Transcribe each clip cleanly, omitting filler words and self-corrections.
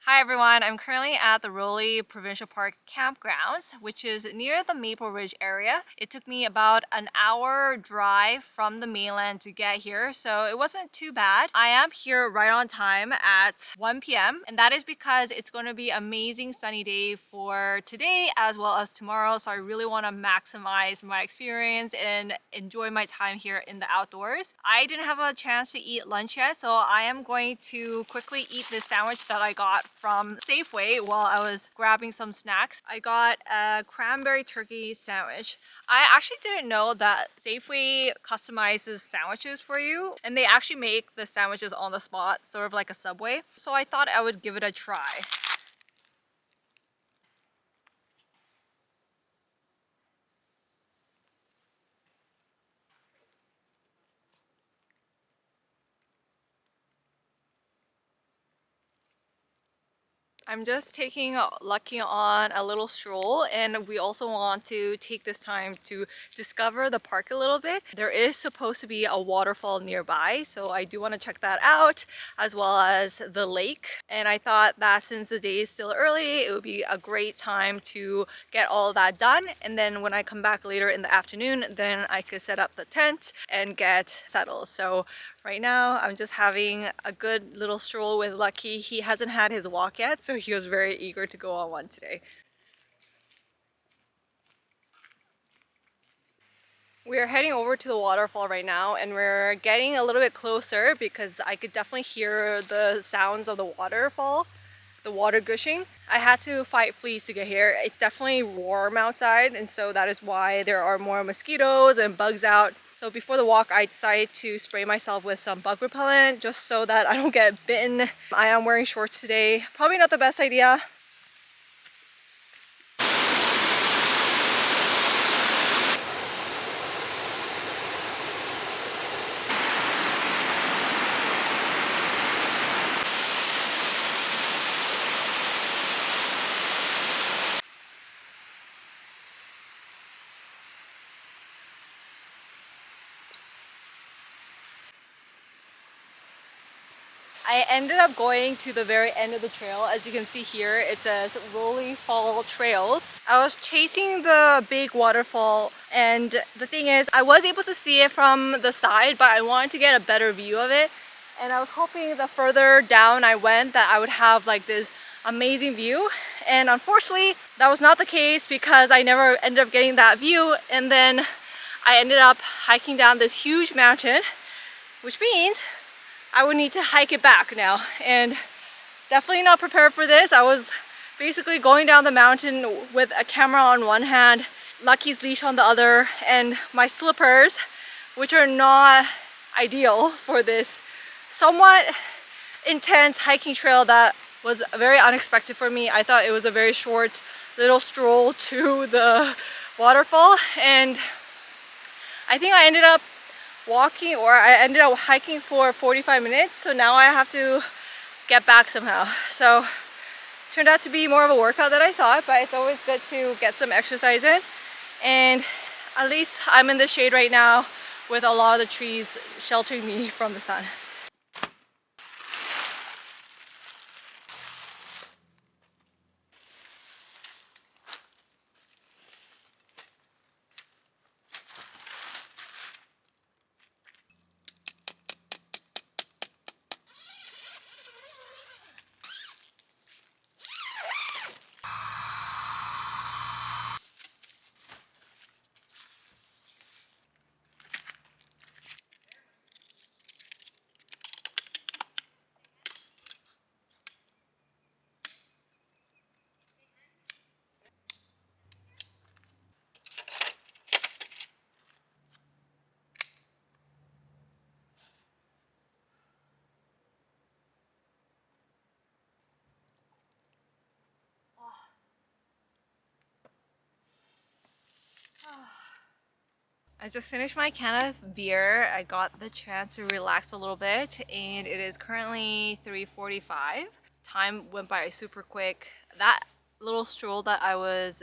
Hi everyone, I'm currently at the Rolley Provincial Park campgrounds, which is near the Maple Ridge area. It took me about an hour drive from the mainland to get here, so it wasn't too bad. I am here right on time at 1 p.m. and that is because it's going to be an amazing sunny day for today as well as tomorrow, so I really want to maximize my experience and enjoy my time here in the outdoors. I didn't have a chance to eat lunch yet, so I am going to quickly eat this sandwich that I got from Safeway while I was grabbing some snacks. I got a cranberry turkey sandwich. I actually didn't know that Safeway customizes sandwiches for you, and they actually make the sandwiches on the spot, sort of like a Subway. So I thought I would give it a try. I'm just taking Lucky on a little stroll, and we also want to take this time to discover the park a little bit. There is supposed to be a waterfall nearby, so I do want to check that out, as well as the lake. And I thought that since the day is still early, it would be a great time to get all of that done. And then when I come back later in the afternoon, then I could set up the tent and get settled. So right now, I'm just having a good little stroll with Lucky. He hasn't had his walk yet, so he was very eager to go on one today. We're heading over to the waterfall right now, and we're getting a little bit closer because I could definitely hear the sounds of the waterfall, the water gushing. I had to fight fleas to get here. It's definitely warm outside, and so that is why there are more mosquitoes and bugs out. So before the walk, I decided to spray myself with some bug repellent just so that I don't get bitten. I am wearing shorts today. Probably not the best idea. I ended up going to the very end of the trail. As you can see here, it says Rolley Fall Trails. I was chasing the big waterfall, and the thing is, I was able to see it from the side, but I wanted to get a better view of it. And I was hoping the further down I went that I would have like this amazing view. And unfortunately, that was not the case because I never ended up getting that view. And then I ended up hiking down this huge mountain, which means I would need to hike it back now, and definitely not prepared for this. I was basically going down the mountain with a camera on one hand, Lucky's leash on the other, and my slippers, which are not ideal for this somewhat intense hiking trail that was very unexpected for me. I thought it was a very short little stroll to the waterfall, and I think I ended up walking, or I ended up hiking for 45 minutes, so now I have to get back somehow. So turned out to be more of a workout than I thought, but it's always good to get some exercise in. And at least I'm in the shade right now with a lot of the trees sheltering me from the sun. I just finished my can of beer. I got the chance to relax a little bit, and it is currently 3:45. Time went by super quick. That little stroll that I was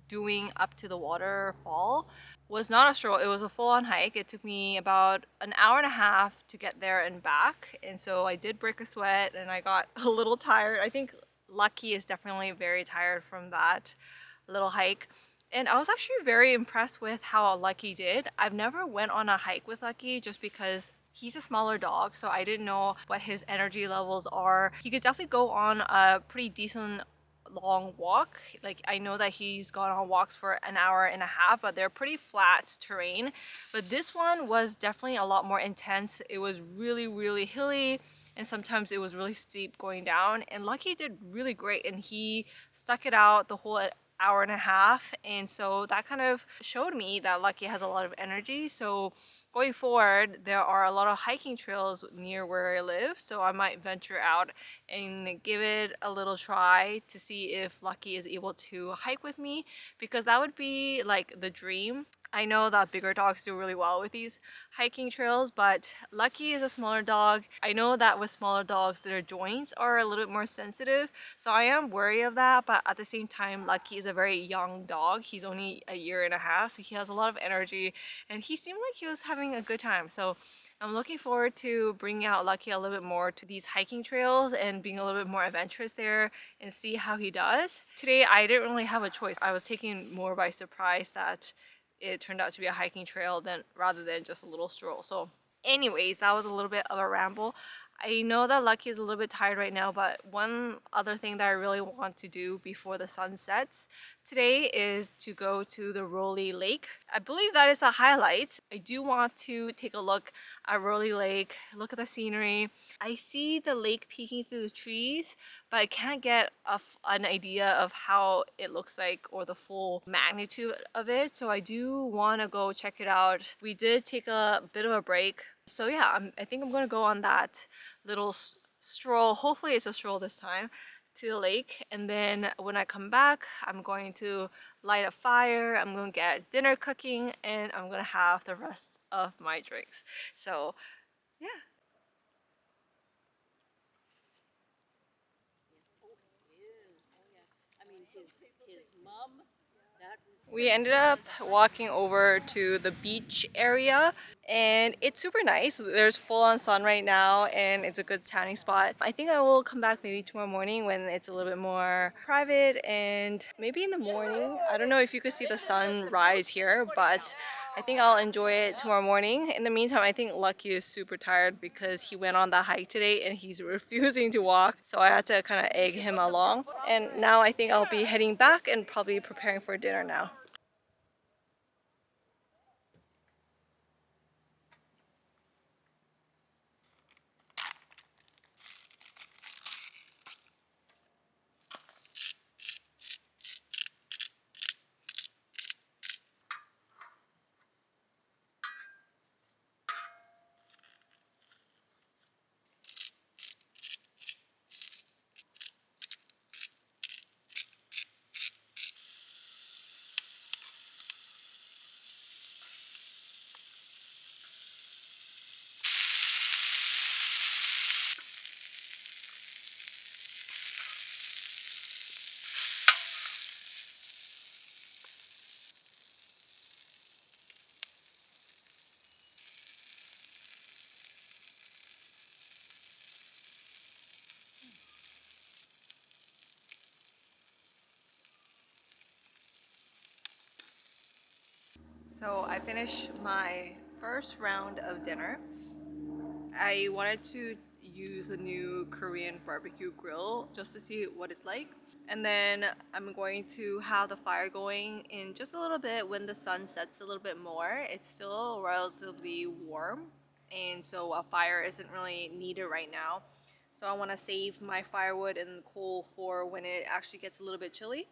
doing up to the waterfall was not a stroll, it was a full-on hike. It took me about an hour and a half to get there and back, and so I did break a sweat and I got a little tired. I think Lucky is definitely very tired from that little hike. And I was actually very impressed with how Lucky did. I've never went on a hike with Lucky just because he's a smaller dog, so I didn't know what his energy levels are. He could definitely go on a pretty decent long walk. Like I know that he's gone on walks for an hour and a half, but they're pretty flat terrain. But this one was definitely a lot more intense. It was really, really hilly, and sometimes it was really steep going down. And Lucky did really great, and he stuck it out the whole hour and a half. And so that kind of showed me that Lucky has a lot of energy. So going forward, there are a lot of hiking trails near where I live, so I might venture out and give it a little try to see if Lucky is able to hike with me, because that would be like the dream. I know that bigger dogs do really well with these hiking trails, but Lucky is a smaller dog. I know that with smaller dogs, their joints are a little bit more sensitive, so I am worried of that, but at the same time, Lucky is a very young dog. He's only a year and a half, so he has a lot of energy, and he seemed like he was having a good time. So I'm looking forward to bringing out Lucky a little bit more to these hiking trails and being a little bit more adventurous there and see how he does. Today, I didn't really have a choice. I was taken more by surprise that it turned out to be a hiking trail rather than just a little stroll. So anyways, that was a little bit of a ramble. I know that Lucky is a little bit tired right now, but one other thing that I really want to do before the sun sets today is to go to the Rolley Lake. I believe that is a highlight. I do want to take a look at Rolley Lake, look at the scenery. I see the lake peeking through the trees, but I can't get an idea of how it looks like or the full magnitude of it. So I do want to go check it out. We did take a bit of a break. So yeah, I think I'm going to go on that little stroll. Hopefully it's a stroll this time to the lake, and then when I come back, I'm going to light a fire, I'm going to get dinner cooking, and I'm going to have the rest of my drinks. So yeah. We ended up walking over to the beach area, and it's super nice. There's full on sun right now and it's a good tanning spot. I think I will come back maybe tomorrow morning when it's a little bit more private, and maybe in the morning. I don't know if you could see the sun rise here, but I think I'll enjoy it tomorrow morning. In the meantime, I think Lucky is super tired because he went on that hike today and he's refusing to walk. So I had to kind of egg him along. And now I think I'll be heading back and probably preparing for dinner now. So I finished my first round of dinner. I wanted to use the new Korean barbecue grill just to see what it's like. And then I'm going to have the fire going in just a little bit when the sun sets a little bit more. It's still relatively warm, and so a fire isn't really needed right now. So I want to save my firewood and coal for when it actually gets a little bit chilly.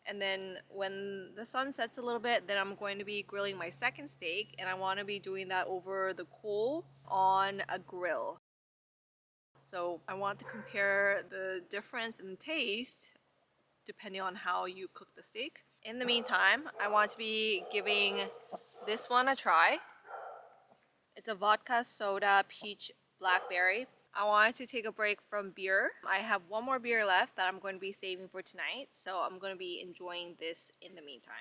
And then when the sun sets a little bit, then I'm going to be grilling my second steak, and I want to be doing that over the coal on a grill. So I want to compare the difference in taste depending on how you cook the steak. In the meantime, I want to be giving this one a try. It's a vodka soda peach blackberry. I wanted to take a break from beer. I have one more beer left that I'm going to be saving for tonight, so I'm going to be enjoying this in the meantime.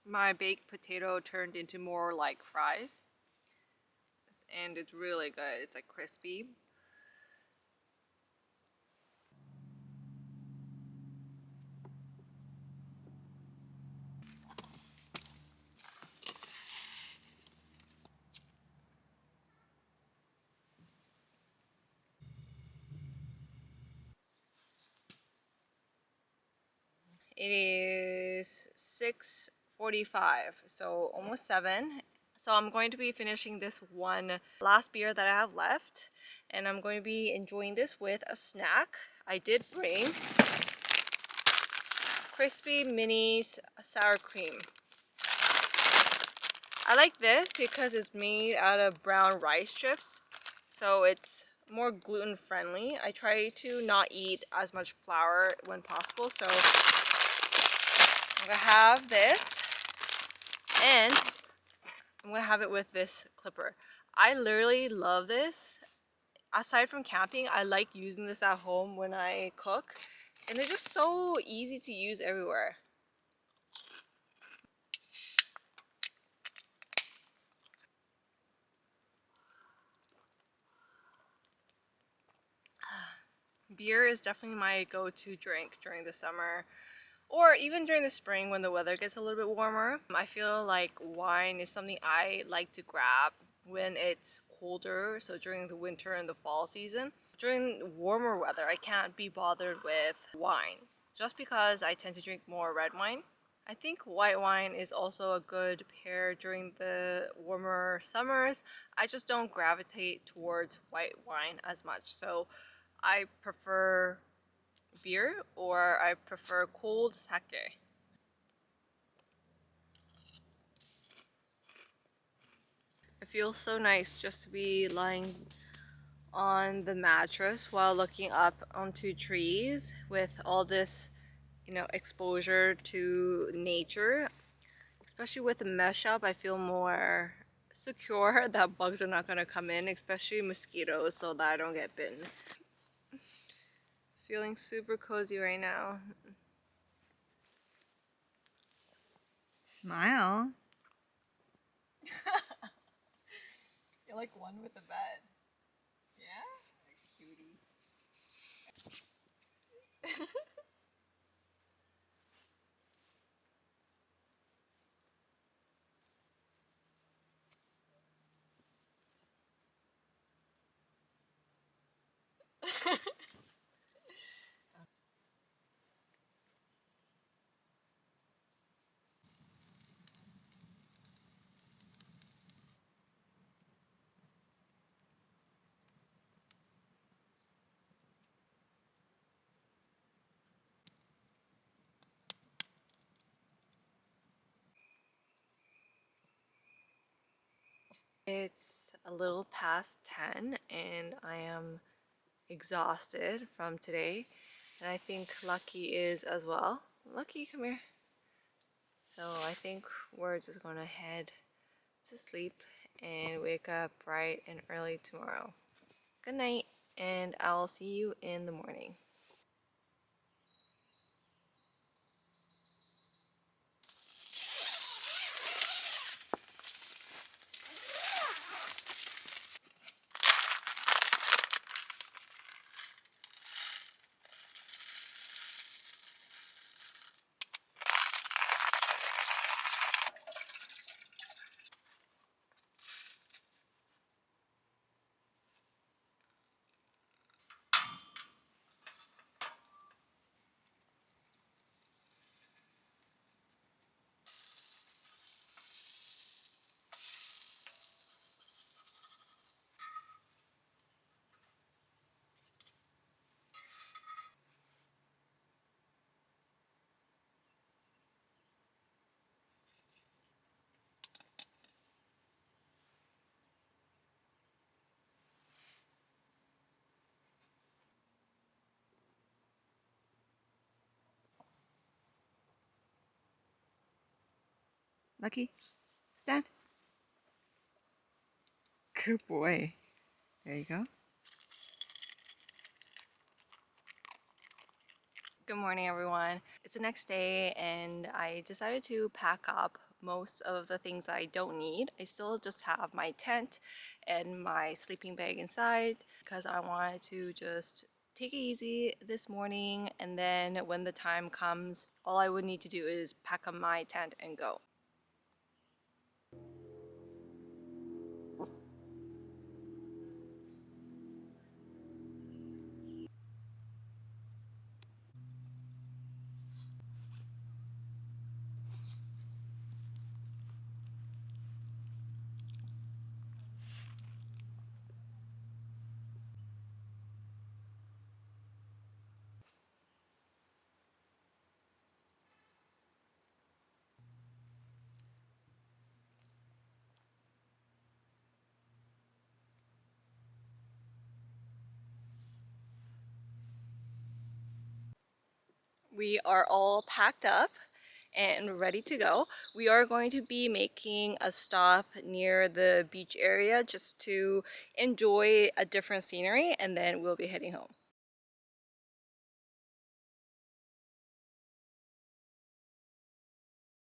My baked potato turned into more like fries. and it's really good. It's like crispy. It is 6:45, so almost 7. So I'm going to be finishing this one last beer that I have left, and I'm going to be enjoying this with a snack. I did bring crispy minis sour cream. I like this because it's made out of brown rice chips, so it's more gluten friendly. I try to not eat as much flour when possible, so I'm gonna have this, and I'm gonna have it with this clipper. I literally love this. Aside from camping, I like using this at home when I cook, and they're just so easy to use everywhere. Beer is definitely my go-to drink during the summer, or even during the spring when the weather gets a little bit warmer. I feel like wine is something I like to grab when it's colder, so during the winter and the fall season. During warmer weather, I can't be bothered with wine just because I tend to drink more red wine. I think white wine is also a good pair during the warmer summers. I just don't gravitate towards white wine as much, so I prefer beer, or I prefer cold sake. It feels so nice just to be lying on the mattress while looking up onto trees with all this, exposure to nature. Especially with the mesh up, I feel more secure that bugs are not going to come in, especially mosquitoes, so that I don't get bitten. Feeling super cozy right now. Smile. You're like one with the bed. Yeah? Cutie. It's a little past 10 and I am exhausted from today, and I think Lucky is as well. Lucky, come here. So I think we're just gonna head to sleep and wake up bright and early tomorrow. Good night, and I'll see you in the morning. Lucky, stand. Good boy. There you go. Good morning, everyone. It's the next day, and I decided to pack up most of the things I don't need. I still just have my tent and my sleeping bag inside because I wanted to just take it easy this morning, and then when the time comes, all I would need to do is pack up my tent and go. We are all packed up and ready to go. We are going to be making a stop near the beach area just to enjoy a different scenery, and then we'll be heading home.